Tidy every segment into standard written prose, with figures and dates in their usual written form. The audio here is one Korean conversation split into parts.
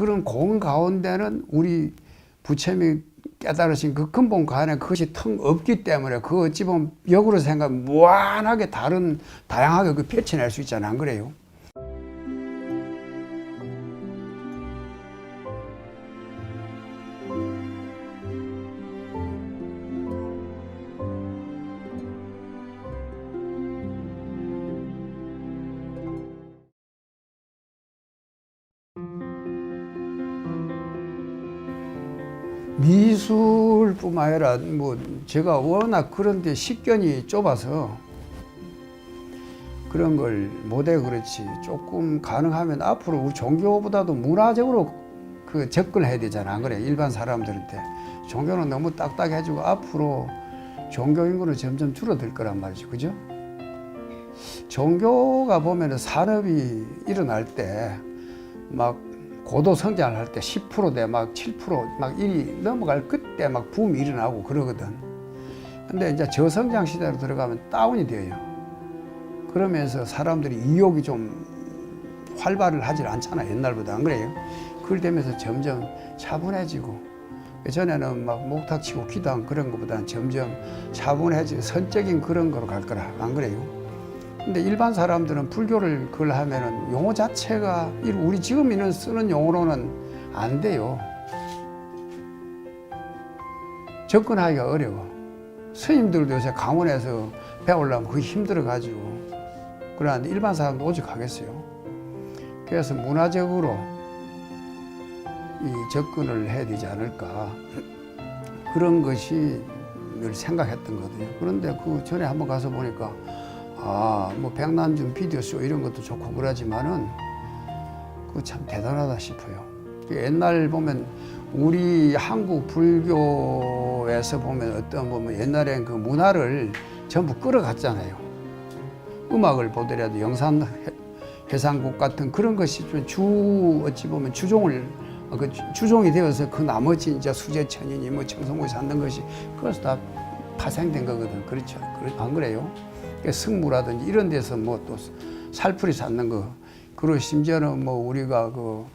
그런 공 가운데는 우리 부처님이 깨달으신 그 근본 가운데 그것이 텅 없기 때문에 그 어찌 보면 역으로 생각하면 무한하게 다양하게 그 펼쳐낼 수 있잖아. 안 그래요? 미술뿐만 아니라 뭐 제가 워낙 그런 데 식견이 좁아서 그런 걸 못해. 그렇지 조금 가능하면 앞으로 우리 종교보다도 문화적으로 그 접근해야 되잖아. 안 그래? 일반 사람들한테 종교는 너무 딱딱해지고 앞으로 종교 인구는 점점 줄어들 거란 말이죠. 그죠? 종교가 보면은 산업이 일어날 때 막 고도 성장을 할 때 10%대 막 7%막 1이 넘어갈 그때 막 붐이 일어나고 그러거든. 근데 이제 저성장 시대로 들어가면 다운이 돼요. 그러면서 사람들이 이욕이 좀 활발을 하질 않잖아. 옛날보다. 안 그래요? 그걸 되면서 점점 차분해지고, 예전에는 막 목탁 치고 기도한 그런 것보다는 점점 차분해지고 선적인 그런 거로 갈 거라. 안 그래요? 근데 일반 사람들은 불교를 그걸 하면은 용어 자체가 우리 지금 쓰는 용어로는 안 돼요. 접근하기가 어려워. 스님들도 요새 강원에서 배우려면 그게 힘들어가지고. 그러는데 일반 사람도 오직 하겠어요. 그래서 문화적으로 이 접근을 해야 되지 않을까. 그런 것이 늘 생각했던 거거든요. 그런데 그 전에 한번 가서 보니까 뭐 백남준 비디오쇼 이런 것도 좋고 그러지만은 그거 참 대단하다 싶어요. 옛날 보면 우리 한국 불교에서 보면 어떤 보면 옛날엔 그 문화를 전부 끌어갔잖아요. 음악을 보더라도 영산 해상곡 같은 그런 것이 좀 어찌 보면 주종이 되어서 그 나머지 이제 수제천이니 뭐 청송고에서 찾는 것이 그것도 다 파생된 거거든. 그렇죠? 안 그래요? 승무라든지 이런 데서 뭐 또 살풀이 쌓는 거, 그리고 심지어는 뭐 우리가 그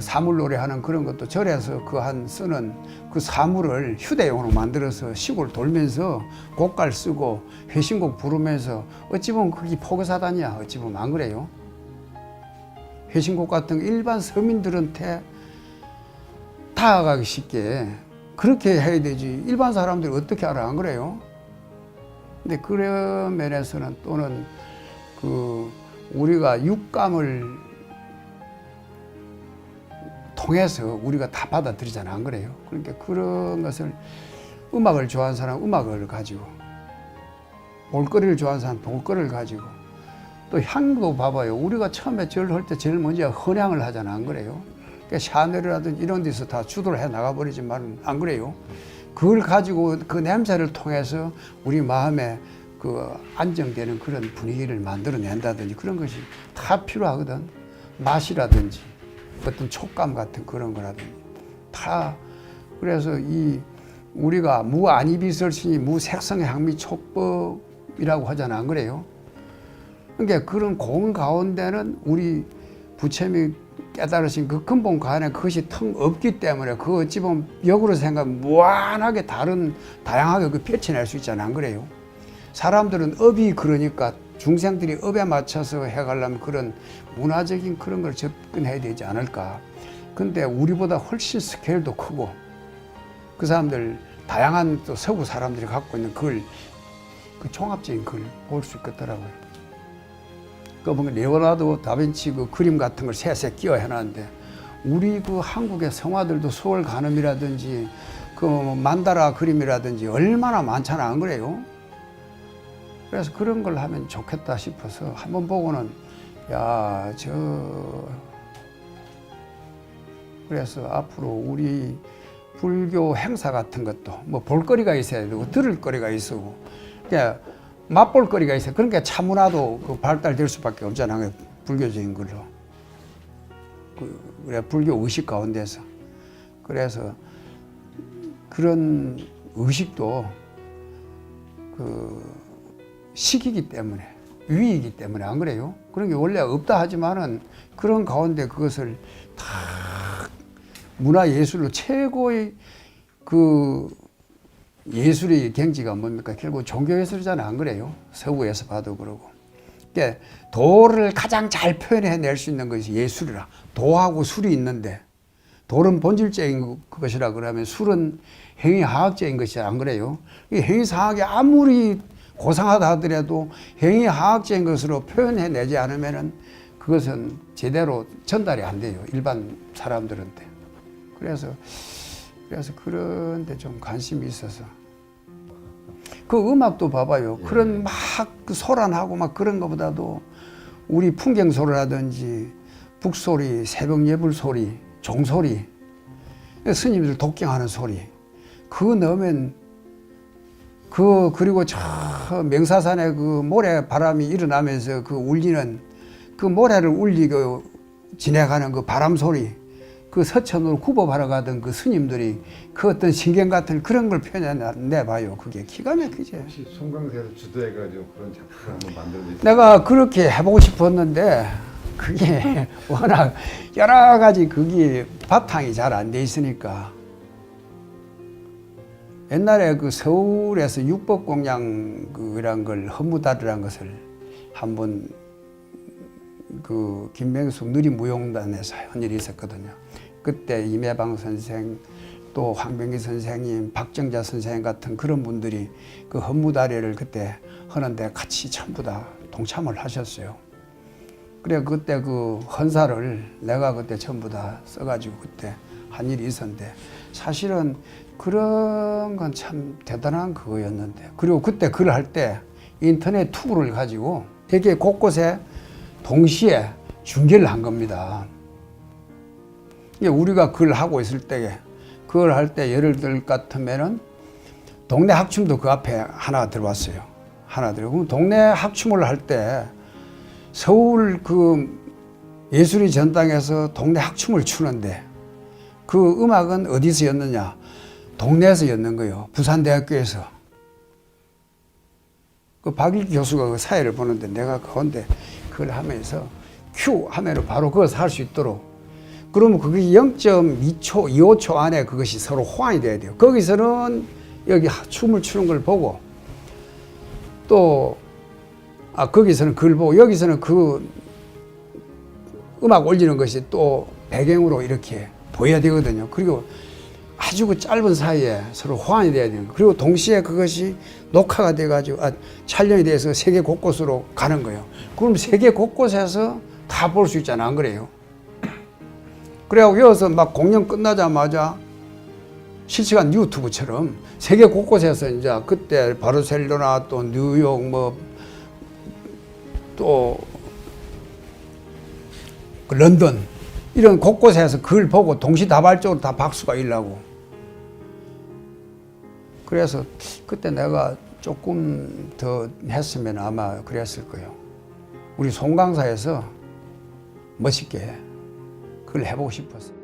사물놀이 하는 그런 것도 절에서 쓰는 그 사물을 휴대용으로 만들어서 시골 돌면서 곡갈 쓰고 회신곡 부르면서 어찌 보면 그게 포교사단이야. 어찌 보면. 안 그래요? 회신곡 같은 거 일반 서민들한테 다가가기 쉽게 그렇게 해야 되지. 일반 사람들이 어떻게 알아? 안 그래요? 근데 그런 면에서는 또는 우리가 육감을 통해서 우리가 다 받아들이잖아. 안 그래요? 그러니까 그런 것을 음악을 좋아하는 사람은 음악을 가지고, 볼거리를 좋아하는 사람은 볼거리를 가지고, 또 향도 봐봐요. 우리가 처음에 절 할 때 제일 먼저 헌향을 하잖아. 안 그래요? 그러니까 샤넬이라든지 이런 데서 다 주도를 해 나가버리지만 안 그래요? 그걸 가지고 그 냄새를 통해서 우리 마음에 그 안정되는 그런 분위기를 만들어낸다든지 그런 것이 다 필요하거든. 맛이라든지 어떤 촉감 같은 그런 거라든지 다. 그래서 우리가 무안이비설신이 무색성의 향미 촉법이라고 하잖아. 안 그래요? 그러니까 그런 공 가운데는 우리 부처님이 깨달으신 그 근본 가운데 그것이 텅 없기 때문에 그 어찌 보면 역으로 생각하면 무한하게 다양하게 그 펼쳐낼 수 있잖아. 안 그래요? 사람들은 업이 그러니까 중생들이 업에 맞춰서 해가려면 그런 문화적인 그런 걸 접근해야 되지 않을까. 근데 우리보다 훨씬 스케일도 크고 그 사람들 다양한 또 서구 사람들이 갖고 있는 그 종합적인 걸 볼 수 있겠더라고요. 그 보면 레오나르도 다빈치 그 그림 같은 걸 새새 끼워 해놨는데 우리 그 한국의 성화들도 수월 간음이라든지 그 만다라 그림이라든지 얼마나 많잖아. 안 그래요? 그래서 그런 걸 하면 좋겠다 싶어서 한번 보고는 그래서 앞으로 우리 불교 행사 같은 것도 뭐 볼거리가 있어야 되고 들을 거리가 있고 그러니까 맛볼 거리가 있어요. 그러니까 차문화도 그 발달될 수밖에 없잖아요. 불교적인 걸로. 그래 불교 의식 가운데서. 그래서 그런 의식도 그 식이기 때문에, 위이기 때문에. 안 그래요? 그런 게 원래 없다 하지만은 그런 가운데 그것을 다 문화예술로 최고의 그 예술의 경지가 뭡니까? 결국 종교예술이잖아, 안 그래요? 서구에서 봐도 그러고. 그러니까 도를 가장 잘 표현해낼 수 있는 것이 예술이라. 도하고 술이 있는데 도는 본질적인 것이라 그러면 술은 행위화학적인 것이 안 그래요? 이 행위사학이 아무리 고상하다 하더라도 행위화학적인 것으로 표현해내지 않으면은 그것은 제대로 전달이 안 돼요. 일반 사람들한테. 그래서 그런 데 좀 관심이 있어서. 그 음악도 봐봐요. 그런 막 소란하고 막 그런 것보다도 우리 풍경소리라든지 북소리, 새벽 예불 소리, 종소리, 스님들 독경하는 소리, 그거 넣으면 그리고 저 명사산에 그 모래 바람이 일어나면서 그 울리는 그 모래를 울리고 지나가는 그 바람 소리, 그 서천으로 굽어바라 가던 그 스님들이 그 어떤 신경 같은 그런 걸 표현해내봐요. 그게 기가 막히지. 혹시 송강세를 주도해가지고 그런 작품을 한번 만들어주세요. 내가 그렇게 해보고 싶었는데 그게 워낙 여러 가지 그게 바탕이 잘 안 돼 있으니까. 옛날에 그 서울에서 육법공양 걸 허무다리라는 것을 한번 그 김명숙 누리무용단에서 한 일이 있었거든요. 그때 임혜방 선생, 또 황병기 선생님, 박정자 선생님 같은 그런 분들이 그 헌무다리를 그때 하는데 같이 전부 다 동참을 하셨어요. 그래 그때 그 헌사를 내가 그때 전부 다 써가지고 그때 한 일이 있었는데 사실은 그런 건 참 대단한 그거였는데, 그리고 그때 글을 할 때 인터넷 투구를 가지고 되게 곳곳에 동시에 중계를 한 겁니다. 우리가 그걸 하고 있을 때, 그걸 할 때 예를 들 같으면은 동네 학춤도 그 앞에 하나 들어왔어요. 하나 들어오고 동네 학춤을 할 때 서울 그 예술의 전당에서 동네 학춤을 추는데 그 음악은 어디서 였느냐? 동네에서 였는 거예요. 부산대학교에서. 그 박일 교수가 그 사회를 보는데 내가 가운데 그걸 하면서 큐 하면 바로 그것을 할 수 있도록. 그러면 그게 0.2초, 25초 안에 그것이 서로 호환이 돼야 돼요. 거기서는 여기 춤을 추는 걸 보고 또 거기서는 그걸 보고 여기서는 그 음악 올리는 것이 또 배경으로 이렇게 보여야 되거든요. 그리고 아주 그 짧은 사이에 서로 호환이 돼야 돼요. 그리고 동시에 그것이 녹화가 돼가지고 촬영이 돼서 세계 곳곳으로 가는 거예요. 그럼 세계 곳곳에서 다 볼 수 있잖아, 안 그래요? 그래갖고 여기서 막 공연 끝나자마자 실시간 유튜브처럼 세계 곳곳에서 이제 그때 바르셀로나 또 뉴욕 또 런던 이런 곳곳에서 그걸 보고 동시다발적으로 다 박수가 일라고. 그래서 그때 내가 조금 더 했으면 아마 그랬을 거예요. 우리 송강사에서 멋있게 그걸 해보고 싶었어요.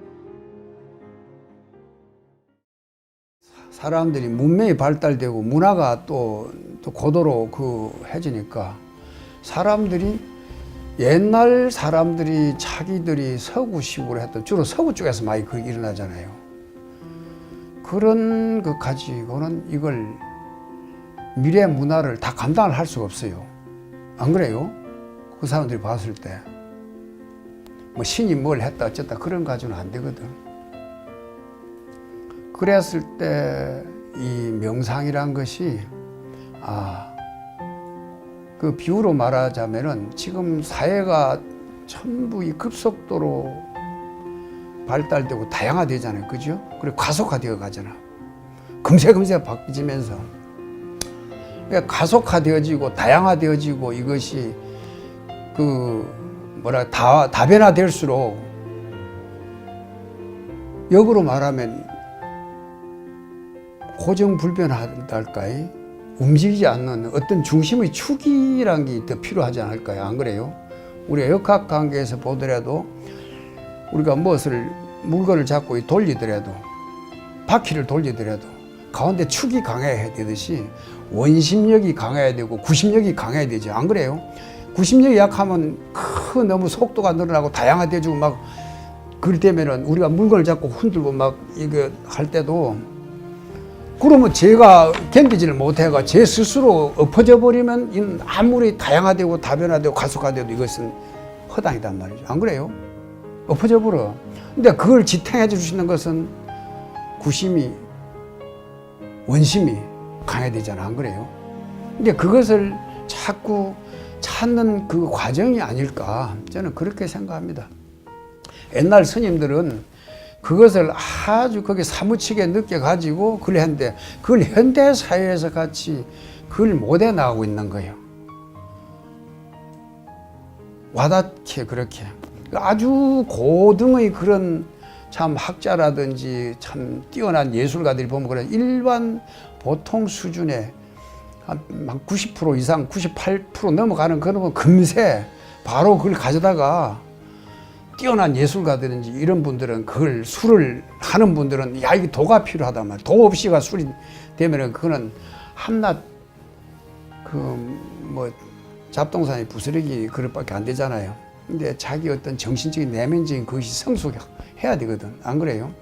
사람들이 문명이 발달되고 문화가 또 고도로 해지니까 사람들이 옛날 사람들이 자기들이 서구식으로 했던, 주로 서구 쪽에서 많이 그게 일어나잖아요. 그런 것 가지고는 이걸 미래 문화를 다 감당을 할 수가 없어요. 안 그래요? 그 사람들이 봤을 때 뭐 신이 뭘 했다 어쨌다 그런 가지고는 안 되거든. 그랬을 때 이 명상이란 것이 그 비유로 말하자면은 지금 사회가 전부 이 급속도로 발달되고 다양화되잖아요. 그죠? 그리고 가속화되어 가잖아. 금세 바뀌면서. 그러니까 가속화되어지고 다양화되어지고 이것이 다변화될수록 역으로 말하면 고정불변하달까요? 움직이지 않는 어떤 중심의 축이란 게 더 필요하지 않을까요? 안 그래요? 우리가 역학관계에서 보더라도 우리가 물건을 잡고 돌리더라도 바퀴를 돌리더라도 가운데 축이 강해야 되듯이 원심력이 강해야 되고 구심력이 강해야 되죠. 안 그래요? 구심력이 약하면 너무 속도가 늘어나고 다양화되지고 막 그럴 때면은 우리가 물건을 잡고 흔들고 막 이거 할 때도 그러면 제가 견디지를 못해가 제 스스로 엎어져 버리면 아무리 다양화되고 다변화되고 가속화돼도 이것은 허당이단 말이죠. 안 그래요? 엎어져 버려. 근데 그걸 지탱해 줄 수 있는 것은 구심이, 원심이 강해야 되잖아. 안 그래요? 근데 그것을 자꾸 찾는 그 과정이 아닐까 저는 그렇게 생각합니다. 옛날 스님들은 그것을 아주 거기에 사무치게 느껴가지고 그걸 했는데 그걸 현대사회에서 같이 그걸 못해 나가고 있는 거예요. 와닿게 그렇게 아주 고등의 그런 참 학자라든지 참 뛰어난 예술가들이 보면 그런 일반 보통 수준의 한 90% 이상 98% 넘어가는 그런 금세 바로 그걸 가져다가 뛰어난 예술가들인지 이런 분들은 그걸 술을 하는 분들은 야 이게 도가 필요하단 말이야. 도 없이가 술이 되면은 그거는 한낱 그 뭐 잡동사니 부스러기 그릇밖에 안 되잖아요. 근데 자기 어떤 정신적인 내면적인 그것이 성숙해야 되거든. 안 그래요?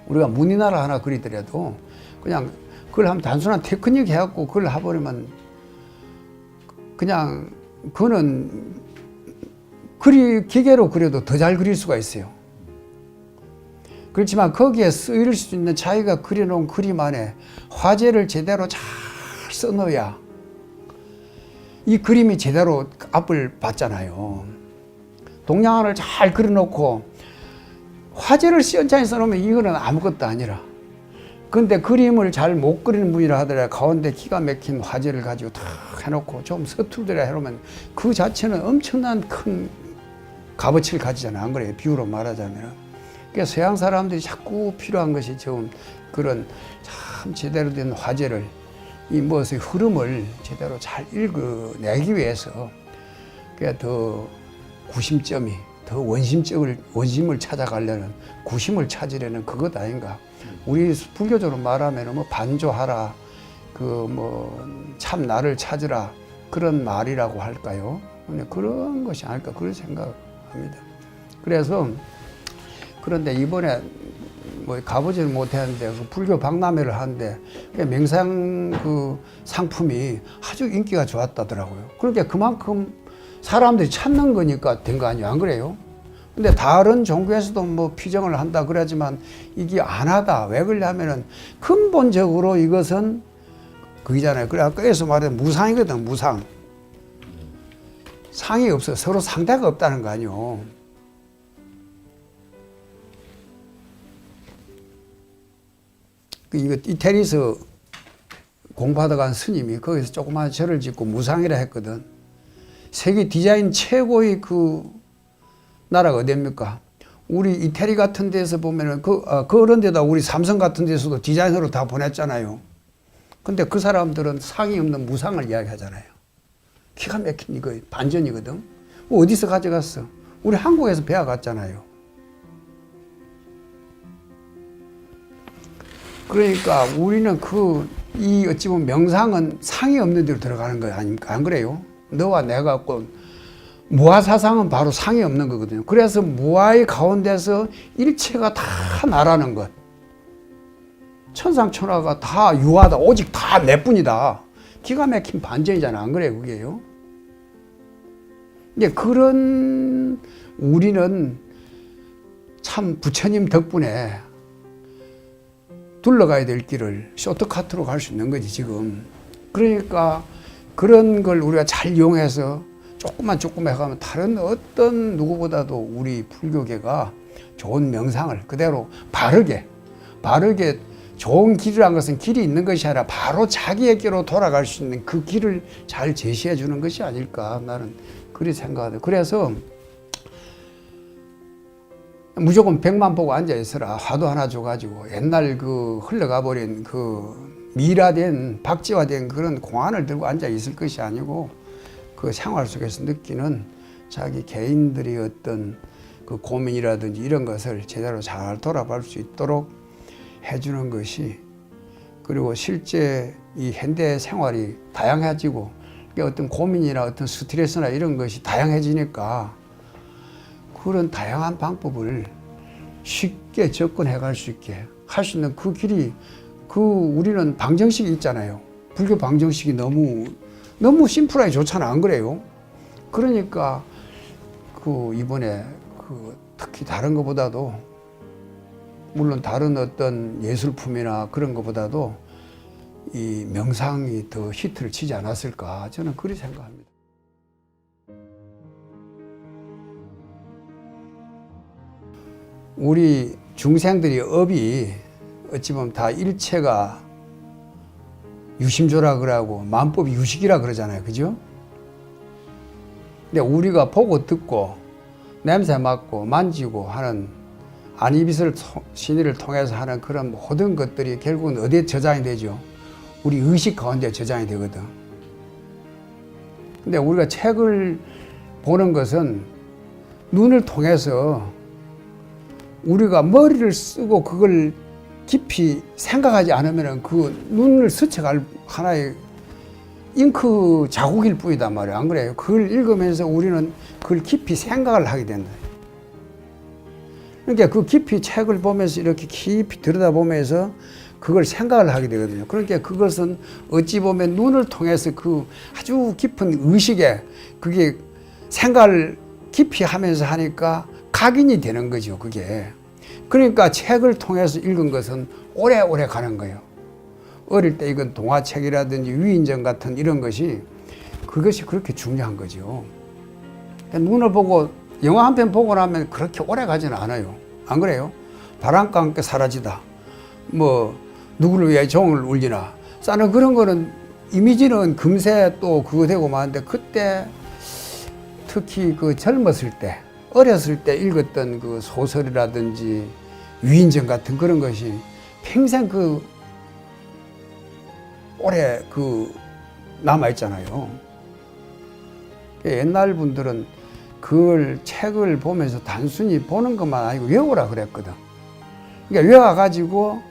우리가 문이나라 하나 그리더라도 그냥 그걸 하면 단순한 테크닉 해갖고 그걸 해버리면 그냥 그거는 기계로 그려도 더 잘 그릴 수가 있어요. 그렇지만 거기에 쓰일 수 있는 자기가 그려놓은 그림 안에 화제를 제대로 잘 써넣어야 이 그림이 제대로 앞을 봤잖아요. 동양화를 잘 그려놓고 화제를 시원찮게 써놓으면 이거는 아무것도 아니라 근데 그림을 잘 못 그리는 분이라 하더라도 가운데 기가 막힌 화제를 가지고 탁 해놓고 좀 서툴더라 해놓으면 그 자체는 엄청난 큰 값어치를 가지잖아. 안 그래요? 비유로 말하자면. 그러니까 서양 사람들이 자꾸 필요한 것이 좀 그런 참 제대로 된 화제를 이 무엇의 흐름을 제대로 잘 읽어내기 위해서 그러니까 더 구심점이 더 원심을 찾아가려는 구심을 찾으려는 그것 아닌가. 우리 불교적으로 말하면 뭐 반조하라, 그 뭐 참 나를 찾으라 그런 말이라고 할까요? 그런 것이 아닐까 그런 생각합니다. 그래서 그런데 이번에 뭐 가보지는 못했는데 그 불교 박람회를 하는데 명상 그 상품이 아주 인기가 좋았다더라고요. 그러니까 그만큼 사람들이 찾는 거니까 된 거 아니에요? 안 그래요? 근데 다른 종교에서도 뭐 피정을 한다 그러지만 이게 안 하다. 왜 그러냐면은 근본적으로 이것은 그이잖아요. 그래 아까에서 말한 무상이거든. 무상. 상이 없어. 서로 상대가 없다는 거 아니에요. 이거 이태리에서 공부하다 간 스님이 거기서 조그마한 절을 짓고 무상이라 했거든. 세계 디자인 최고의 그 나라가 어디입니까? 우리 이태리 같은 데서 보면은 그런 데다 우리 삼성 같은 데서도 디자이너로 다 보냈잖아요. 근데 그 사람들은 상이 없는 무상을 이야기하잖아요. 기가 막힌 이거 반전이거든. 어디서 가져갔어? 우리 한국에서 배워갔잖아요. 그러니까 우리는 이 어찌 보면 명상은 상이 없는 데로 들어가는 거 아닙니까? 안 그래요? 너와 내가 갖고 무아사상은 바로 상이 없는 거거든요. 그래서 무아의 가운데서 일체가 다 나라는 것. 천상천하가 다 유하다. 오직 다 내뿐이다. 기가 막힌 반전이잖아. 안 그래요? 그게요? 근데 그런 우리는 참 부처님 덕분에 둘러가야 될 길을 쇼트카트로 갈 수 있는 거지 지금. 그러니까 그런 걸 우리가 잘 이용해서 조금만 해가면 다른 어떤 누구보다도 우리 불교계가 좋은 명상을 그대로 바르게 좋은 길이라는 것은 길이 있는 것이 아니라 바로 자기에게로 돌아갈 수 있는 그 길을 잘 제시해 주는 것이 아닐까 나는 그렇게 생각하거든요. 그래서 무조건 벽만 보고 앉아 있어라. 화도 하나 줘가지고 옛날 그 흘러가 버린 그 미라된 박지화된 그런 공안을 들고 앉아 있을 것이 아니고 그 생활 속에서 느끼는 자기 개인들이 어떤 그 고민이라든지 이런 것을 제대로 잘 돌아볼 수 있도록 해주는 것이, 그리고 실제 이 현대 생활이 다양해지고 어떤 고민이나 어떤 스트레스나 이런 것이 다양해지니까 그런 다양한 방법을 쉽게 접근해 갈 수 있게 할 수 있는 그 길이, 우리는 방정식이 있잖아요. 불교 방정식이 너무 심플하게 좋잖아, 안 그래요? 그러니까 이번에 특히 다른 것보다도, 물론 다른 어떤 예술품이나 그런 것보다도 이 명상이 더 히트를 치지 않았을까, 저는 그렇게 생각합니다. 우리 중생들이 업이 어찌 보면 다 일체가 유심조라 그러고 만법이 유식이라 그러잖아요, 그죠? 근데 우리가 보고 듣고 냄새 맡고 만지고 하는 안이빛을 신의를 통해서 하는 그런 모든 것들이 결국은 어디에 저장이 되죠? 우리 의식 가운데 저장이 되거든. 근데 우리가 책을 보는 것은 눈을 통해서 우리가 머리를 쓰고 그걸 깊이 생각하지 않으면 그 눈을 스쳐갈 하나의 잉크 자국일 뿐이단 말이에요. 안 그래요? 그걸 읽으면서 우리는 그걸 깊이 생각을 하게 된다. 그러니까 그 깊이 책을 보면서 이렇게 깊이 들여다보면서 그걸 생각을 하게 되거든요. 그러니까 그것은 어찌 보면 눈을 통해서 그 아주 깊은 의식에 그게 생각을 깊이 하면서 하니까 각인이 되는 거죠, 그게. 그러니까 책을 통해서 읽은 것은 오래오래 가는 거예요. 어릴 때 이건 동화책이라든지 위인전 같은 이런 것이, 그것이 그렇게 중요한 거죠. 눈을 보고 영화 한 편 보고 나면 그렇게 오래 가지는 않아요. 안 그래요? 바람과 함께 사라지다. 누구를 위해 종을 울리나. 싸는 그런 거는 이미지는 금세 또 그거 되고 마는데, 그때 특히 젊었을 때, 어렸을 때 읽었던 그 소설이라든지 위인전 같은 그런 것이 평생 오래 남아있잖아요. 옛날 분들은 그걸 책을 보면서 단순히 보는 것만 아니고 외우라 그랬거든. 그러니까 외워가지고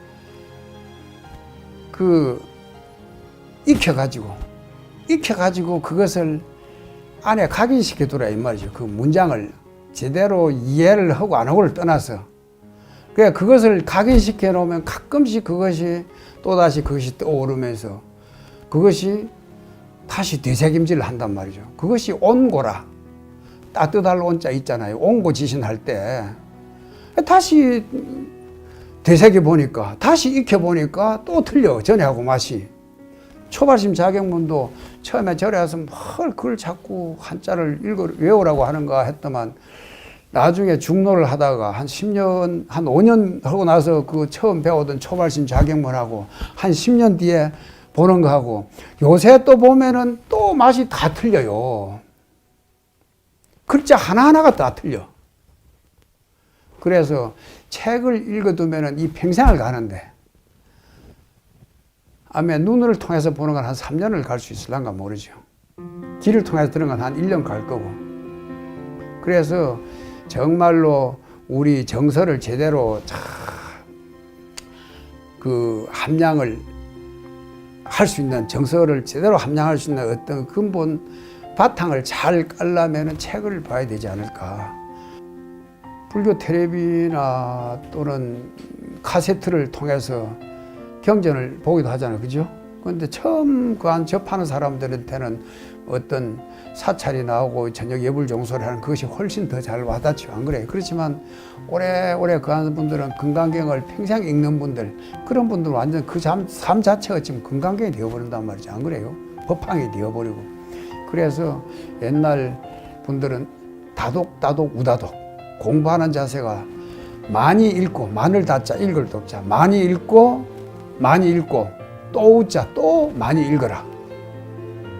익혀가지고 그것을 안에 각인시켜두라 이 말이죠. 그 문장을 제대로 이해를 하고 안 하고를 떠나서. 그러니까 그것을 각인시켜 놓으면 가끔씩 그것이 또다시 그것이 떠오르면서 그것이 다시 되새김질을 한단 말이죠. 그것이 온고라. 따뜻할 온자 있잖아요. 온고지신할 때 다시 되새겨 보니까, 다시 익혀 보니까 또 틀려, 전에하고 맛이. 초발심 자격문도 처음에 절에 와서 뭘 그걸 자꾸 한자를 외우라고 하는가 했더만, 나중에 중노를 하다가 한 10년, 한 5년 하고 나서 그 처음 배우던 초발심 자격문하고 한 10년 뒤에 보는 거하고 요새 또 보면은 또 맛이 다 틀려요. 글자 하나하나가 다 틀려. 그래서 책을 읽어두면은 이 평생을 가는데, 아마 눈을 통해서 보는 건 한 3년을 갈 수 있을란가 모르죠. 귀를 통해서 들은 건 한 1년 갈 거고. 그래서 정말로 우리 정서를 제대로 함량을 할 수 있는, 정서를 제대로 함량할 수 있는 어떤 근본 바탕을 잘 깔려면 책을 봐야 되지 않을까. 불교 텔레비나 또는 카세트를 통해서 경전을 보기도 하잖아요, 그죠? 그런데 처음 접하는 사람들한테는 어떤 사찰이 나오고 저녁 예불종소를 하는 그것이 훨씬 더 잘 와닿죠, 안 그래요? 그렇지만 오래오래 하는 분들은 금강경을 평생 읽는 분들, 그런 분들은 완전 그 삶 자체가 지금 금강경이 되어버린단 말이죠, 안 그래요? 법황이 되어버리고. 그래서 옛날 분들은 다독 우다독, 공부하는 자세가 많이 읽고, 마늘 다자 읽을 독자, 많이 읽고 또 우자 또 많이 읽어라.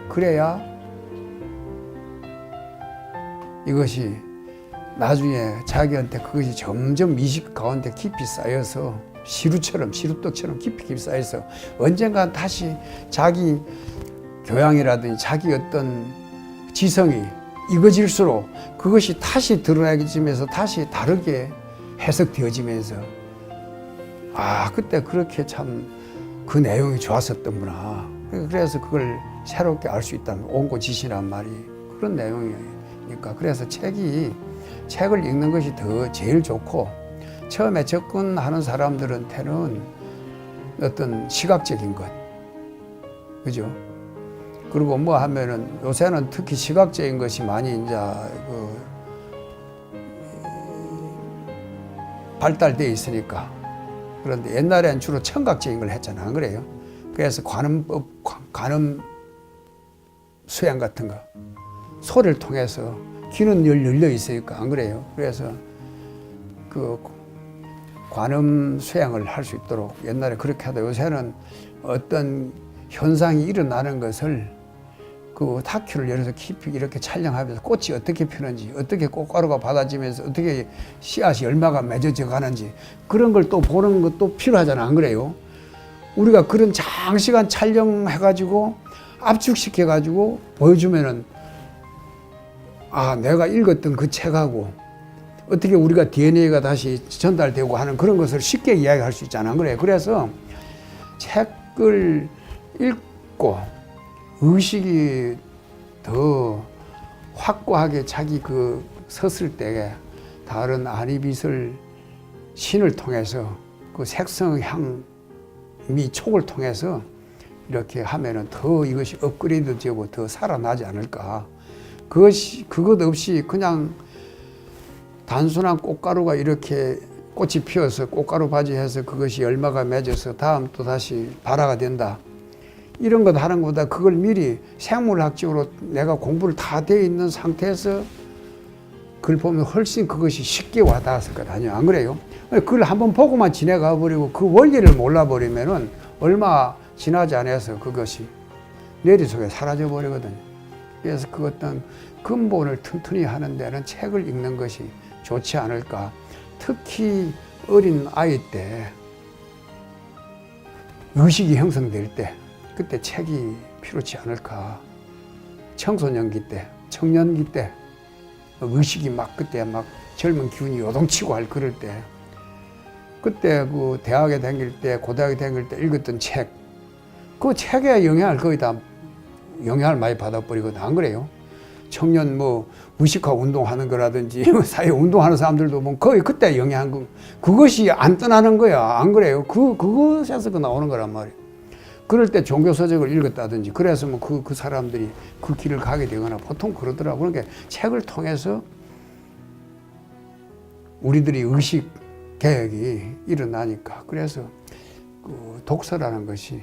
그래야 이것이 나중에 자기한테 그것이 점점 미식 가운데 깊이 쌓여서 시루떡처럼 깊이 쌓여서 언젠가 다시 자기 교양이라든지 자기 어떤 지성이 익어질수록 그것이 다시 드러나지면서 다시 다르게 해석되어지면서, 그때 그렇게 참 그 내용이 좋았었던구나. 그래서 그걸 새롭게 알 수 있다는 온고지시란 말이 그런 내용이니까. 그래서 책이 책을 읽는 것이 더 제일 좋고, 처음에 접근하는 사람들한테는 어떤 시각적인 것, 그죠? 그리고 뭐 하면은 요새는 특히 시각적인 것이 많이 이제 발달돼 있으니까. 그런데 옛날에는 주로 청각적인 걸 했잖아, 안 그래요? 그래서 관음법, 관음 수양 같은 거, 소리를 통해서 귀는 열려 있으니까, 안 그래요? 그래서 그 관음 수양을 할 수 있도록 옛날에 그렇게 하다 요새는 어떤 현상이 일어나는 것을 그 다큐를 열어서 깊이 이렇게 촬영하면서 꽃이 어떻게 피는지, 어떻게 꽃가루가 받아지면서 어떻게 씨앗이 열매가 맺어져 가는지, 그런 걸 또 보는 것도 필요하잖아, 안 그래요? 우리가 그런 장시간 촬영해가지고 압축시켜가지고 보여주면은, 아, 내가 읽었던 그 책하고 어떻게 우리가 DNA가 다시 전달되고 하는 그런 것을 쉽게 이야기할 수 있잖아, 안 그래요? 그래서 책을 읽고 의식이 더 확고하게 자기 그 섰을 때에 다른 아니빗을 신을 통해서 그 색성, 향, 미, 촉을 통해서 이렇게 하면은 더 이것이 업그레이드 되고 더 살아나지 않을까. 그것 없이 그냥 단순한 꽃가루가 이렇게 꽃이 피어서 꽃가루 바지해서 그것이 열매가 맺어서 다음 또 다시 발화가 된다. 이런 것 하는 것보다 그걸 미리 생물학적으로 내가 공부를 다 되어 있는 상태에서 그걸 보면 훨씬 그것이 쉽게 와닿았을 것 아니에요, 안 그래요? 그걸 한번 보고만 지나가 버리고 그 원리를 몰라버리면은 얼마 지나지 않아서 그것이 내리 속에 사라져 버리거든요. 그래서 그 어떤 근본을 튼튼히 하는 데는 책을 읽는 것이 좋지 않을까. 특히 어린 아이 때 의식이 형성될 때 그때 책이 필요치 않을까. 청소년기 때, 청년기 때 의식이 막 그때 막 젊은 기운이 요동치고 할 그럴 때, 그때 그 대학에 다닐 때, 고등학에 다닐 때 읽었던 책, 그 책에 영향을 거의 다 영향을 많이 받아버리거든, 안 그래요? 청년 뭐 의식화 운동하는 거라든지 사회 운동하는 사람들도 보면 거의 그때 영향, 그것이 안 떠나는 거야, 안 그래요? 그것에서 그 나오는 거란 말이에요. 그럴 때 종교서적을 읽었다든지 그래서 뭐 그 사람들이 그 길을 가게 되거나 보통 그러더라고. 그러니까 책을 통해서 우리들이 의식 개혁이 일어나니까. 그래서 그 독서라는 것이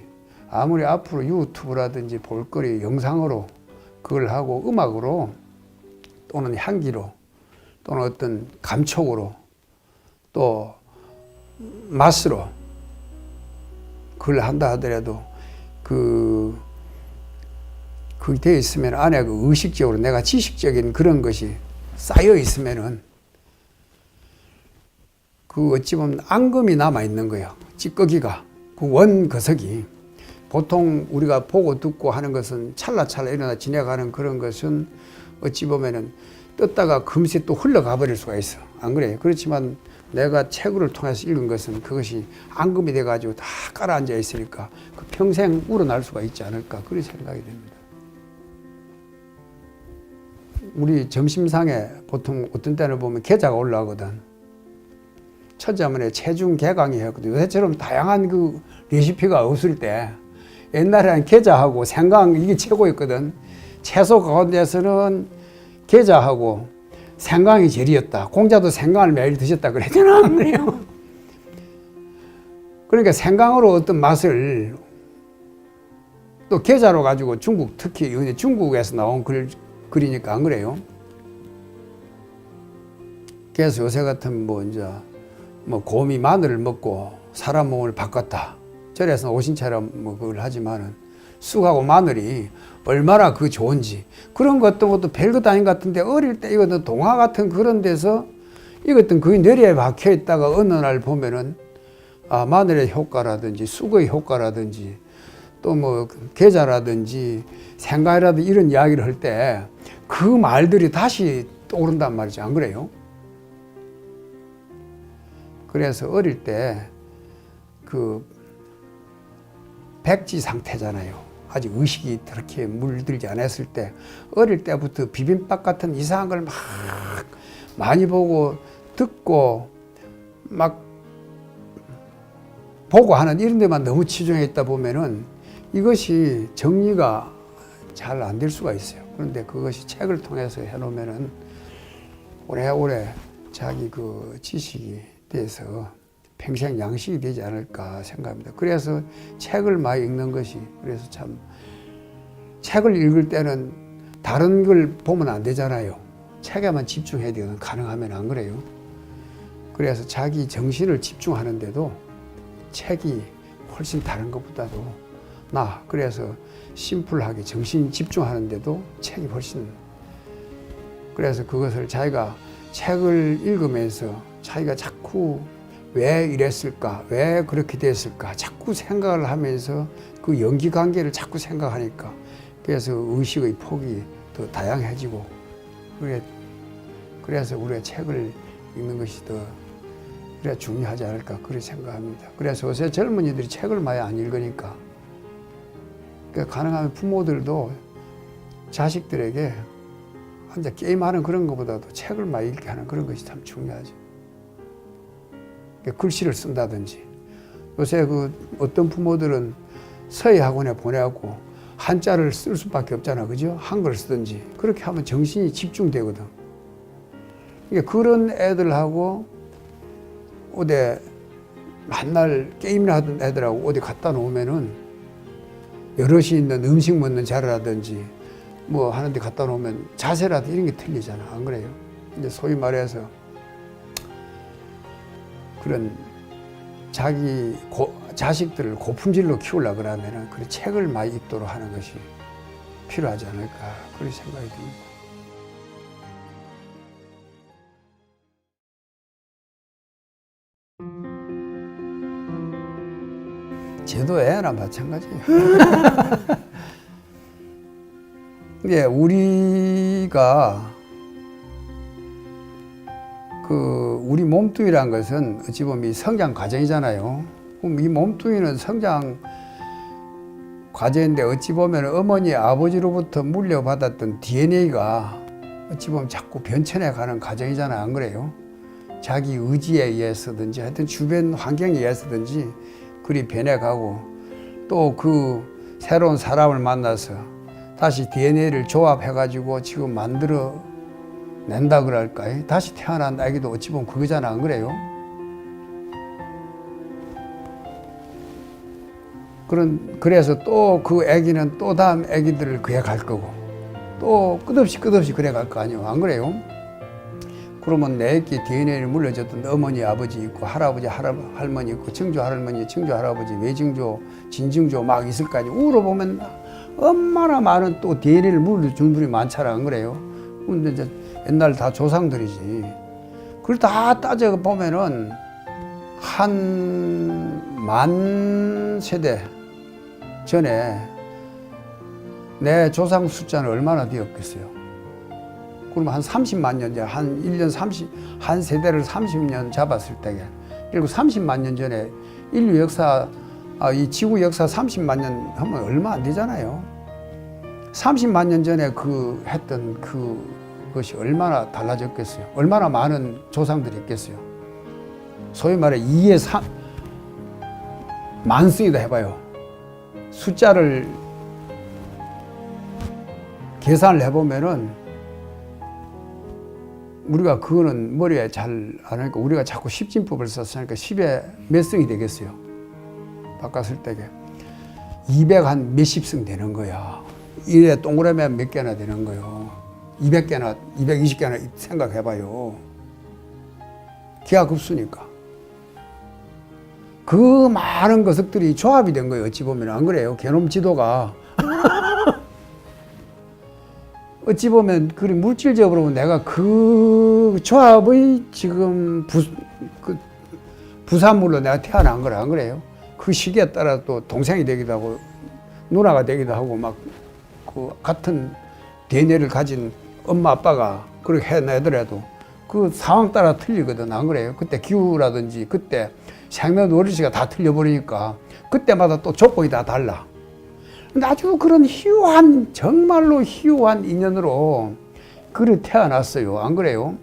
아무리 앞으로 유튜브라든지 볼거리 영상으로 그걸 하고 음악으로 또는 향기로 또는 어떤 감촉으로 또 맛으로 그걸 한다 하더라도 그게 되어 있으면 안에 그 의식적으로 내가 지식적인 그런 것이 쌓여 있으면은 그 어찌 보면 앙금이 남아 있는 거예요. 찌꺼기가, 그 원거석이. 보통 우리가 보고 듣고 하는 것은 찰나찰나 일어나 지나가는 그런 것은 어찌 보면은 떴다가 금세 또 흘러가 버릴 수가 있어, 안 그래요? 그렇지만 내가 책을 통해서 읽은 것은 그것이 앙금이 돼가지고 다 깔아앉아 있으니까 그 평생 우러날 수가 있지 않을까, 그런 생각이 됩니다. 우리 점심상에 보통 어떤 때는 보면 게자가 올라오거든. 천자문에 체중 개강이 했거든. 요새처럼 다양한 그 레시피가 없을 때 옛날에는 게자하고 생강 이게 최고였거든. 채소 가운데서는 게자하고 생강이 제일이었다. 공자도 생강을 매일 드셨다 그랬잖아. 그래요. 그러니까 생강으로 어떤 맛을 또 게자로 가지고 중국, 특히 중국에서 나온 글이니까 안 그래요? 그래서 요새 같은 뭐 이제 뭐 곰이 마늘을 먹고 사람 몸을 바꿨다. 절에서 오신처럼 뭐 그걸 하지만은 쑥하고 마늘이 얼마나 그 좋은지 그런 것도 별것 아닌 것 같은데 어릴 때 이것도 동화 같은 그런 데서 이것도 거의 뇌리에 박혀 있다가 어느 날 보면은 아 마늘의 효과라든지 쑥의 효과라든지 또 뭐 게자라든지 생강이라든지 이런 이야기를 할 때 그 말들이 다시 떠오른단 말이죠, 안 그래요? 그래서 어릴 때 그 백지 상태잖아요. 아직 의식이 그렇게 물들지 않았을 때 어릴 때부터 비빔밥 같은 이상한 걸 막 많이 보고 듣고 막 보고 하는 이런 데만 너무 치중해 있다 보면은 이것이 정리가 잘 안 될 수가 있어요. 그런데 그것이 책을 통해서 해놓으면은 오래오래 자기 그 지식이 돼서 평생 양식이 되지 않을까 생각합니다. 그래서 책을 많이 읽는 것이, 그래서 참 책을 읽을 때는 다른 걸 보면 안 되잖아요. 책에만 집중해야 되거든. 가능하면 안 그래요. 그래서 자기 정신을 집중하는데도 책이 훨씬 다른 것보다도 그래서 심플하게 정신 집중하는데도 책이 훨씬, 그래서 그것을 자기가 책을 읽으면서 자기가 자꾸 왜 이랬을까, 왜 그렇게 됐을까 자꾸 생각을 하면서 그 연기 관계를 자꾸 생각하니까 그래서 의식의 폭이 더 다양해지고, 그래서 우리가 책을 읽는 것이 더 그래 중요하지 않을까 그렇게 생각합니다. 그래서 요새 젊은이들이 책을 많이 안 읽으니까 가능하면 부모들도 자식들에게 혼자 게임하는 그런 것보다도 책을 많이 읽게 하는 그런 것이 참 중요하죠. 글씨를 쓴다든지, 요새 그 어떤 부모들은 서예 학원에 보내고 한자를 쓸 수밖에 없잖아, 그죠? 한글 쓰든지. 그렇게 하면 정신이 집중되거든. 그런 애들하고 어디 맨날 게임을 하던 애들하고 어디 갖다 놓으면은 여럿이 있는 음식 먹는 자리라든지 뭐 하는데 갖다 놓으면 자세라도 이런 게 틀리잖아, 안 그래요? 이제 소위 말해서 그런 자기 자식들을 고품질로 키우려고 그러면은 그 책을 많이 읽도록 하는 것이 필요하지 않을까 그런 생각이 듭니다. 쟤도 애나 마찬가지예요. 근데 우리가 우리 몸뚱이란 것은 어찌 보면 이 성장 과정이잖아요. 그럼 이 몸뚱이는 성장 과정인데 어찌 보면 어머니 아버지로부터 물려받았던 DNA가 어찌 보면 자꾸 변천해 가는 과정이잖아요, 안 그래요? 자기 의지에 의해서든지 하여튼 주변 환경에 의해서든지 그리 변해가고, 또 그 새로운 사람을 만나서 다시 DNA를 조합해가지고 지금 만들어 낸다 그럴까요? 다시 태어난 아기도 어찌 보면 그거잖아, 안 그래요? 그래서 또 그 아기는 또 다음 아기들을 그래 갈 거고, 또 끝없이 그래 갈 거 아니에요, 안 그래요? 그러면 내게 DNA를 물려줬던 어머니, 아버지 있고, 할아버지, 할머니 있고, 증조 할머니, 증조 할아버지, 외증조, 진증조 막 있을 거 아니에요. 우로 보면 얼마나 많은 또 DNA를 물려준 분이 많잖아, 안 그래요? 근데 이제 옛날 다 조상들이지. 그걸 다 따져 보면은 한 10,000세대 전에 내 조상 숫자는 얼마나 되었겠어요? 그러면 한 30만 년 전에, 한 1년 한 세대를 30년 잡았을 때게, 그리고 30만 년 전에 인류 역사, 이 지구 역사 30만 년 하면 얼마 안 되잖아요. 30만 년 전에 했던 그것이 얼마나 달라졌겠어요. 얼마나 많은 조상들이 있겠어요. 소위 말해 2의 3, 만수이다 해봐요. 숫자를 계산을 해보면은 우리가 그거는 머리에 잘 안 하니까 우리가 자꾸 십진법을 썼으니까 10에 몇 승이 되겠어요? 바꿨을 때게 200 한 몇십 승 되는 거야. 1에 동그라미 몇 개나 되는 거요. 200개나 220개나 생각해봐요. 기하급수니까. 그 많은 것들이 조합이 된 거예요. 어찌 보면 안 그래요? 게놈 지도가 어찌 보면 그 물질적으로 내가 그 조합의 지금 부산물로 내가 태어난 거라, 안 그래요? 그 시기에 따라 또 동생이 되기도 하고 누나가 되기도 하고 막 그 같은 DNA를 가진 엄마 아빠가 그렇게 해내더라도 그 상황 따라 틀리거든, 안 그래요? 그때 기후라든지 그때 생년월일시가 다 틀려버리니까 그때마다 또 조건이 다 달라. 근데 아주 그런 정말로 희유한 인연으로 그래 태어났어요, 안 그래요?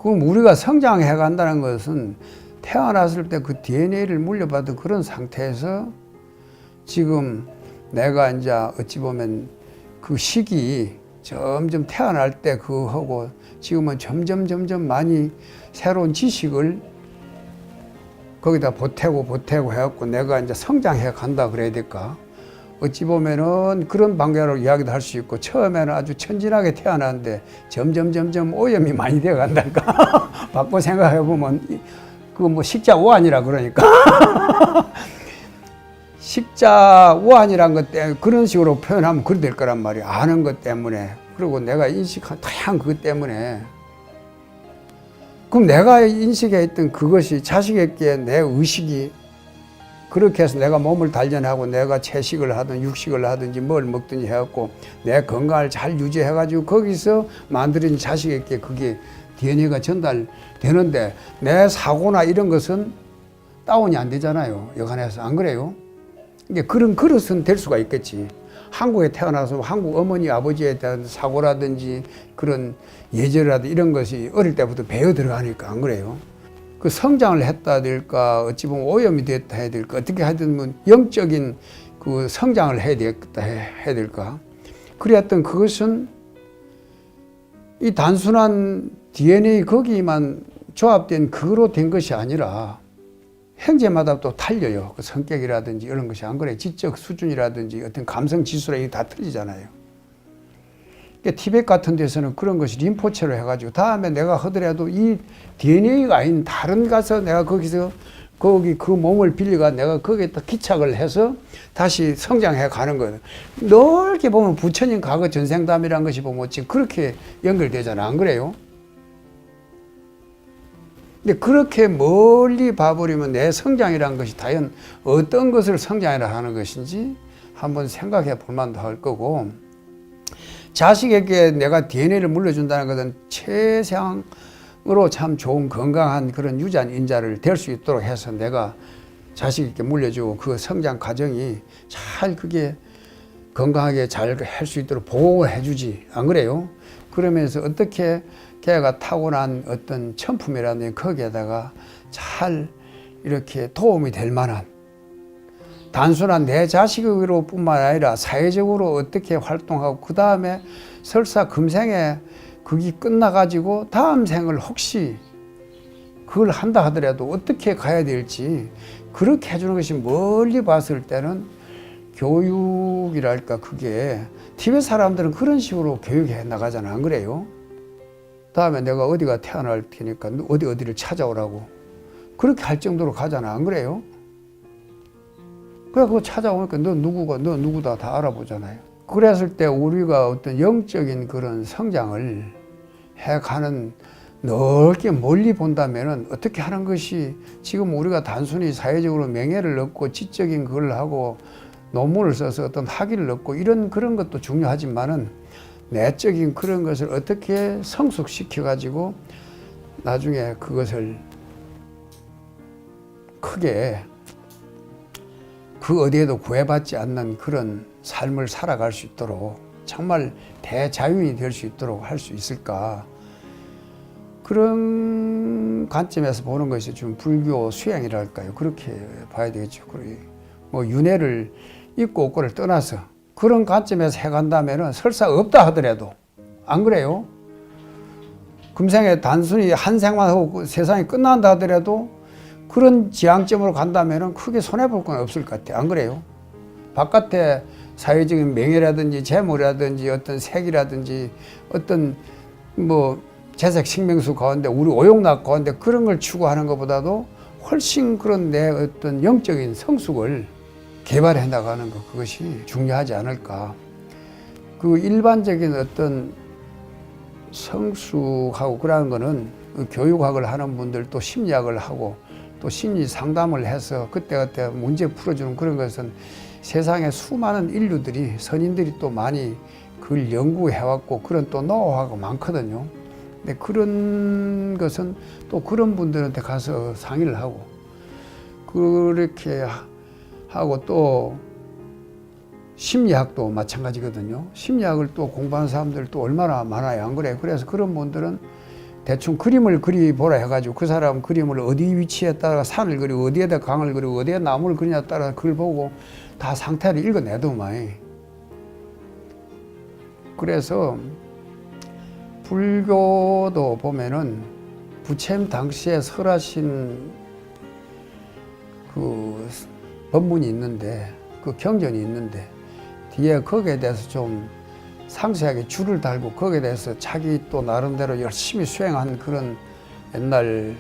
그럼 우리가 성장해 간다는 것은 태어났을 때 그 DNA를 물려받은 그런 상태에서 지금 내가 이제 어찌 보면 그 시기 점점 태어날 때 그하고 지금은 점점 많이 새로운 지식을 거기다 보태고 해갖고 내가 이제 성장해 간다 그래야 될까? 어찌 보면은 그런 방향으로 이야기도 할 수 있고 처음에는 아주 천진하게 태어났는데 점점 오염이 많이 되어 간달까? 바꿔 생각해 보면 그 뭐 식자 오한이라 그러니까 식자 오한이란 것 때문에 그런 식으로 표현하면 그리 될 거란 말이야. 아는 것 때문에. 그리고 내가 인식한 다양한 그것 때문에. 그럼 내가 인식했던 그것이 자식에게 내 의식이 그렇게 해서 내가 몸을 단련하고 내가 채식을 하든 육식을 하든지 뭘 먹든지 해갖고 내 건강을 잘 유지해가지고 거기서 만들어진 자식에게 그게 DNA가 전달되는데 내 사고나 이런 것은 다운이 안 되잖아요. 여간해서. 안 그래요? 이게 그런 그릇은 될 수가 있겠지. 한국에 태어나서 한국 어머니 아버지에 대한 사고라든지 그런 예절이라든지 이런 것이 어릴 때부터 배어 들어가니까. 안 그래요? 그 성장을 했다 될까 어찌 보면 오염이 됐다 해야 될까 어떻게 하든 뭐 영적인 그 성장을 해야 되겠다 해야 될까. 그랬던 그것은 이 단순한 DNA 거기만 조합된 그거로 된 것이 아니라 형제마다 또 달려요. 그 성격이라든지 이런 것이. 안 그래? 지적 수준이라든지 어떤 감성 지수라 이게 다 틀리잖아요. 그러니까 티벳 같은 데서는 그런 것이 림포체로 해가지고 다음에 내가 하더라도 이 DNA가 아닌 다른 가서 내가 거기서 거기 그 몸을 빌려가 내가 거기에다 기착을 해서 다시 성장해 가는 거예요. 넓게 보면 부처님 과거 전생담이라는 것이 보면 지금 그렇게 연결되잖아. 안 그래요? 근데 그렇게 멀리 봐버리면 내 성장이라는 것이 과연 어떤 것을 성장이라 하는 것인지 한번 생각해 볼 만도 할 거고, 자식에게 내가 DNA를 물려준다는 것은 최상으로 참 좋은 건강한 그런 유전 인자를 될 수 있도록 해서 내가 자식에게 물려주고 그 성장 과정이 잘 그게 건강하게 잘 할 수 있도록 보호를 해주지. 안 그래요? 그러면서 어떻게 걔가 타고난 어떤 천품이라든지 거기에다가 잘 이렇게 도움이 될 만한 단순한 내 자식으로 뿐만 아니라 사회적으로 어떻게 활동하고 그 다음에 설사 금생에 그게 끝나가지고 다음 생을 혹시 그걸 한다 하더라도 어떻게 가야 될지 그렇게 해주는 것이 멀리 봤을 때는 교육이랄까. 그게 티벳 사람들은 그런 식으로 교육해 나가잖아. 안 그래요? 다음에 내가 어디가 태어날 테니까 어디를 찾아오라고 그렇게 할 정도로 가잖아. 안 그래요? 그래 그거 찾아오니까 너 누구가 너 누구다 다 알아보잖아요. 그랬을 때 우리가 어떤 영적인 그런 성장을 해가는 넓게 멀리 본다면은 어떻게 하는 것이 지금 우리가 단순히 사회적으로 명예를 얻고 지적인 그걸 하고 논문을 써서 어떤 학위를 얻고 이런 그런 것도 중요하지만은 내적인 그런 것을 어떻게 성숙시켜 가지고 나중에 그것을 크게 그 어디에도 구애받지 않는 그런 삶을 살아갈 수 있도록 정말 대자유인이 될 수 있도록 할 수 있을까. 그런 관점에서 보는 것이 좀 불교 수행이랄까요. 그렇게 봐야 되겠죠. 뭐 윤회를 있고 없고를 떠나서 그런 관점에서 해간다면 설사 없다 하더라도. 안 그래요? 금생에 단순히 한 생만 하고 세상이 끝난다 하더라도 그런 지향점으로 간다면 크게 손해볼 건 없을 것 같아요. 안 그래요? 바깥에 사회적인 명예라든지 재물이라든지 어떤 색이라든지 어떤 뭐 재색 식명수 가운데 우리 오용락 가운데 그런 걸 추구하는 것보다도 훨씬 그런 내 어떤 영적인 성숙을 개발해 나가는 것, 그것이 중요하지 않을까. 그 일반적인 어떤 성숙하고 그러는 거는 교육학을 하는 분들 또 심리학을 하고 또 심리 상담을 해서 그때그때 문제 풀어주는 그런 것은 세상에 수많은 인류들이 선인들이 또 많이 그걸 연구해왔고 그런 또 노하우가 많거든요. 근데 그런 것은 또 그런 분들한테 가서 상의를 하고 그렇게 하고 또 심리학도 마찬가지거든요. 심리학을 또 공부하는 사람들 또 얼마나 많아요. 안 그래요? 그래서 그런 분들은 대충 그림을 그리보라 해가지고 그 사람 그림을 어디 위치에 따라 산을 그리고 어디에다 강을 그리고 어디에 나무를 그리냐에 따라 그걸 보고 다 상태를 읽어내더만. 그래서 불교도 보면은 부처님 당시에 설하신 그 법문이 있는데, 그 경전이 있는데 뒤에 거기에 대해서 좀 상세하게 줄을 달고 거기에 대해서 자기 또 나름대로 열심히 수행한 그런 옛날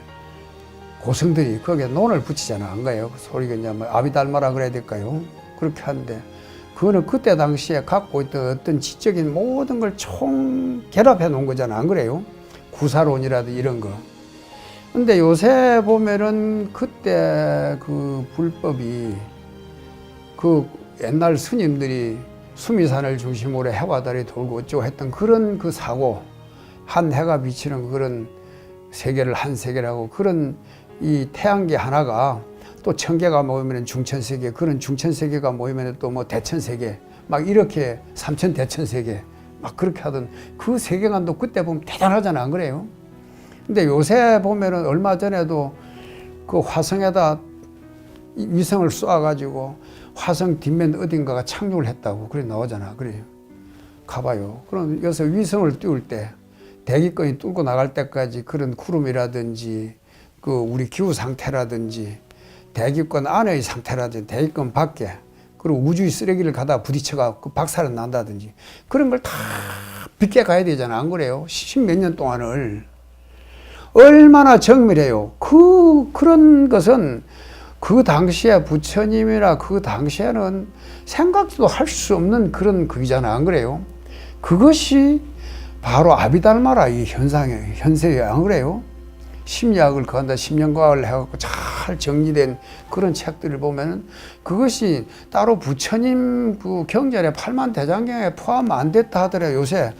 고성들이 거기에 논을 붙이잖아. 안 가요? 소리가 이제 뭐 아비달마라 그래야 될까요? 그렇게 하는데 그거는 그때 당시에 갖고 있던 어떤 지적인 모든 걸 총 결합해 놓은 거잖아. 안 그래요? 구사론이라든지 이런 거. 근데 요새 보면은 그때 그 불법이 그 옛날 스님들이 수미산을 중심으로 해와 달이 돌고 어쩌고 했던 그런 그 사고, 한 해가 비치는 그런 세계를 한 세계라고, 그런 이 태양계 하나가 또 천개가 모이면 중천세계, 그런 중천세계가 모이면 또 뭐 대천세계, 막 이렇게 삼천대천세계 막 그렇게 하던 그 세계관도 그때 보면 대단하잖아. 안 그래요? 근데 요새 보면은 얼마 전에도 그 화성에다 위성을 쏘아가지고 화성 뒷면 어딘가가 착륙을 했다고 그래 나오잖아. 그래요. 가봐요. 그럼 여기서 위성을 띄울 때 대기권이 뚫고 나갈 때까지 그런 구름이라든지 그 우리 기후 상태라든지 대기권 안의 상태라든지 대기권 밖에, 그리고 우주의 쓰레기를 가다 부딪혀가 그 박살은 난다든지 그런 걸 다 비껴 가야 되잖아. 안 그래요? 십몇 년 동안을 얼마나 정밀해요. 그런 것은 그 당시에 부처님이나 그 당시에는 생각도 할 수 없는 그런 그이잖아. 안 그래요? 그것이 바로 아비달마라 이 현세예요. 안 그래요? 심리학을 거한다, 심령과학을 해갖고 잘 정리된 그런 책들을 보면은 그것이 따로 부처님 그 경전에 팔만대장경에 포함 안 됐다 하더라도 요새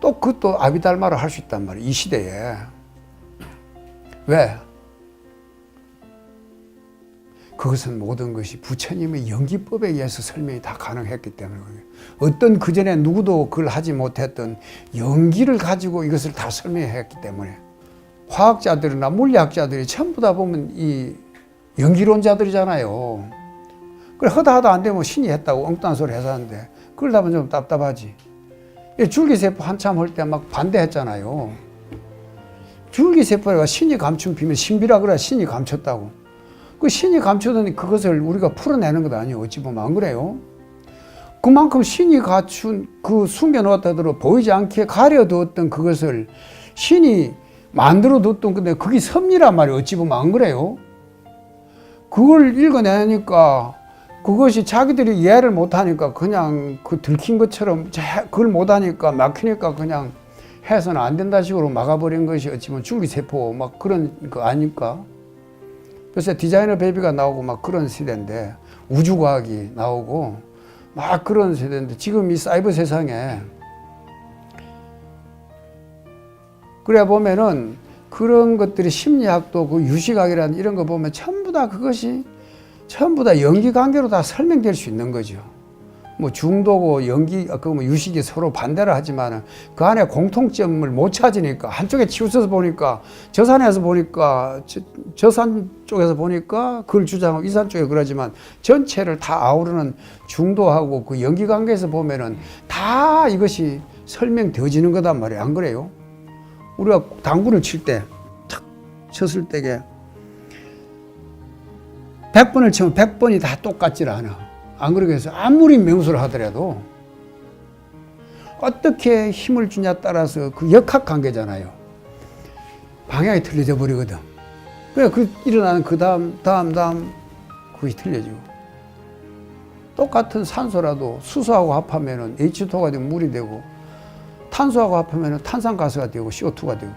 또 그것도 아비달마라 할 수 있단 말이에요. 이 시대에. 왜? 그것은 모든 것이 부처님의 연기법에 의해서 설명이 다 가능했기 때문에 어떤 그전에 누구도 그걸 하지 못했던 연기를 가지고 이것을 다 설명했기 때문에 화학자들이나 물리학자들이 전부 다 보면 이 연기론자들이잖아요. 그래 하다 안 되면 신이 했다고 엉뚱한 소리 해서 하는데 그걸 하면 좀 답답하지. 줄기세포 한참 할 때 막 반대했잖아요. 줄기세포가 신이 감춘 비밀, 신비라 그래. 신이 감췄다고. 그 신이 감추더니 그것을 우리가 풀어내는 것 아니에요. 어찌 보면 안 그래요? 그만큼 신이 갖춘 그 숨겨놓았다 들어 보이지 않게 가려두었던 그것을 신이 만들어뒀던 건데 그게 섭리란 말이에요. 어찌 보면 안 그래요? 그걸 읽어내니까 그것이 자기들이 이해를 못하니까 그냥 그 들킨 것처럼 그걸 못하니까 막히니까 그냥 해서는 안 된다 식으로 막아버린 것이 어찌 보면 줄기세포 막 그런 거 아닐까? 그래서 디자이너 베이비가 나오고 막 그런 시대인데 우주과학이 나오고 막 그런 세대인데 지금 이 사이버 세상에 그래 보면은 그런 것들이 심리학도 그 유식학이라는 이런 거 보면 전부 다 그것이 전부 다 연기 관계로 다 설명될 수 있는 거죠. 뭐 중도고 연기, 그 뭐 유식이 서로 반대를 하지만 그 안에 공통점을 못 찾으니까 한쪽에 치우쳐서 보니까 저 산에서 보니까 저 산 쪽에서 보니까 그걸 주장하고 이 산 쪽에 그러지만 전체를 다 아우르는 중도하고 그 연기 관계에서 보면은 다 이것이 설명되어지는 거단 말이에요. 안 그래요? 우리가 당구를 칠 때 탁 쳤을 때게 100번을 치면 100번이 다 똑같질 않아. 안 그러게 해서 아무리 명수를 하더라도 어떻게 힘을 주냐에 따라서 그 역학관계잖아요. 방향이 틀려져 버리거든. 그래 그 일어나는 그 다음 그것이 틀려지고 똑같은 산소라도 수소하고 합하면은 H2가 되면 물이 되고 탄소하고 합하면은 탄산가스가 되고 CO2가 되고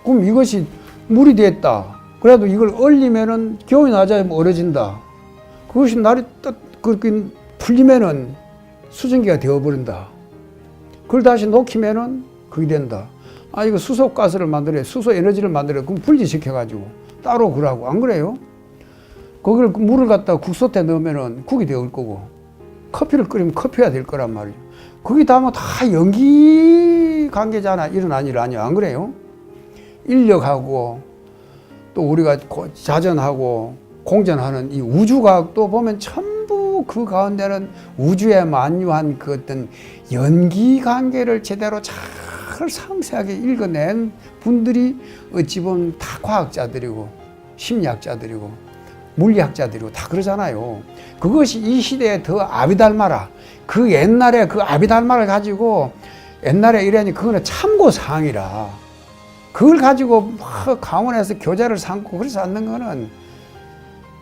그럼 이것이 물이 됐다. 그래도 이걸 얼리면은 기온이 낮아지면 얼어진다. 그것이 날이 그렇게 풀리면은 수증기가 되어버린다. 그걸 다시 녹이면은 그게 된다. 아, 이거 수소가스를 만들어야, 수소 에너지를 만들어야, 그럼 분리시켜가지고 따로 그러고. 안 그래요? 거기를 물을 갖다가 국솥에 넣으면은 국이 되을 거고, 커피를 끓이면 커피가 될 거란 말이에요. 그게 다 뭐 다 연기 관계잖아. 일어난 일 아니야. 안 그래요? 인력하고 또 우리가 자전하고 공전하는 이 우주과학도 보면 전부 그 가운데는 우주에 만유한 그 어떤 연기 관계를 제대로 잘 상세하게 읽어낸 분들이 어찌 보면 다 과학자들이고 심리학자들이고 물리학자들이고 다 그러잖아요. 그것이 이 시대에 더 아비달마라, 그 옛날에 그 아비달마를 가지고 옛날에 이러니 그거는 참고사항이라 그걸 가지고 막 강원에서 교재를 삼고 그러지 않는 거는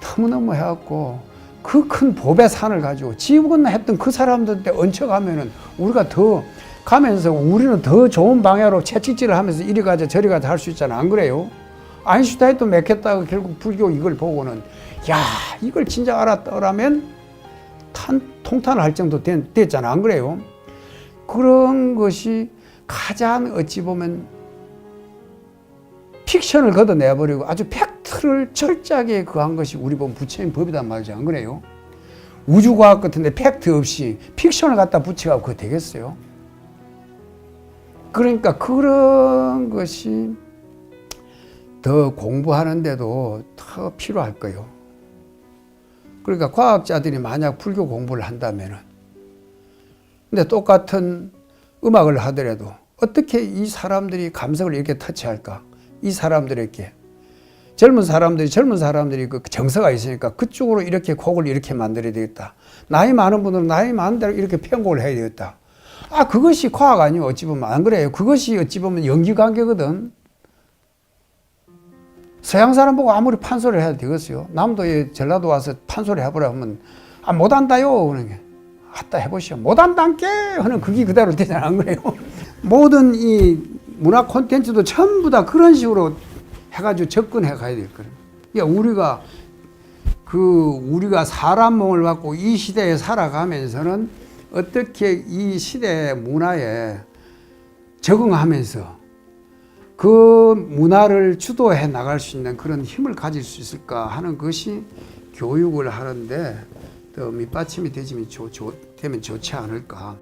너무너무 해갖고 그 큰 법의 산을 가지고 지구건너 했던 그 사람들한테 얹혀가면은 우리가 더 가면서 우리는 더 좋은 방향으로 채찍질을 하면서 이리 가자 저리 가자 할 수 있잖아. 안 그래요? 아인슈타인도 맥혔다가 결국 불교 이걸 보고는 야 이걸 진짜 알았더라면 통탄을 할 정도 됐잖아. 안 그래요? 그런 것이 가장 어찌 보면 픽션을 걷어내버리고 아주 팩트를 철저하게 그한 것이 우리 보면 부처님 법이단 말이죠. 안 그래요? 우주과학 같은데 팩트 없이 픽션을 갖다 붙여가고 그거 되겠어요? 그러니까 그런 것이 더 공부하는데도 더 필요할 거예요. 그러니까 과학자들이 만약 불교 공부를 한다면은 근데 똑같은 음악을 하더라도 어떻게 이 사람들이 감성을 이렇게 터치할까? 이 사람들에게 젊은 사람들이 그 정서가 있으니까 그쪽으로 이렇게 곡을 이렇게 만들어야 되겠다. 나이 많은 분들은 나이 많은 대로 이렇게 편곡을 해야 되겠다. 아 그것이 과학 아니에요. 어찌 보면 안 그래요. 그것이 어찌 보면 연기 관계거든. 서양 사람 보고 아무리 판소리를 해도 되겠어요. 남도 전라도 와서 판소리 해보라 하면 아 못한다요. 그러는 게 아따 해보시오. 못한단께 하는 그게 그대로 되잖아. 안 그래요? 모든 이 문화 콘텐츠도 전부 다 그런 식으로 해가지고 접근해 가야 될 거예요. 그러니까 우리가 사람 몸을 갖고 이 시대에 살아가면서는 어떻게 이 시대의 문화에 적응하면서 그 문화를 주도해 나갈 수 있는 그런 힘을 가질 수 있을까 하는 것이 교육을 하는데 더 밑받침이 되면 좋지 않을까.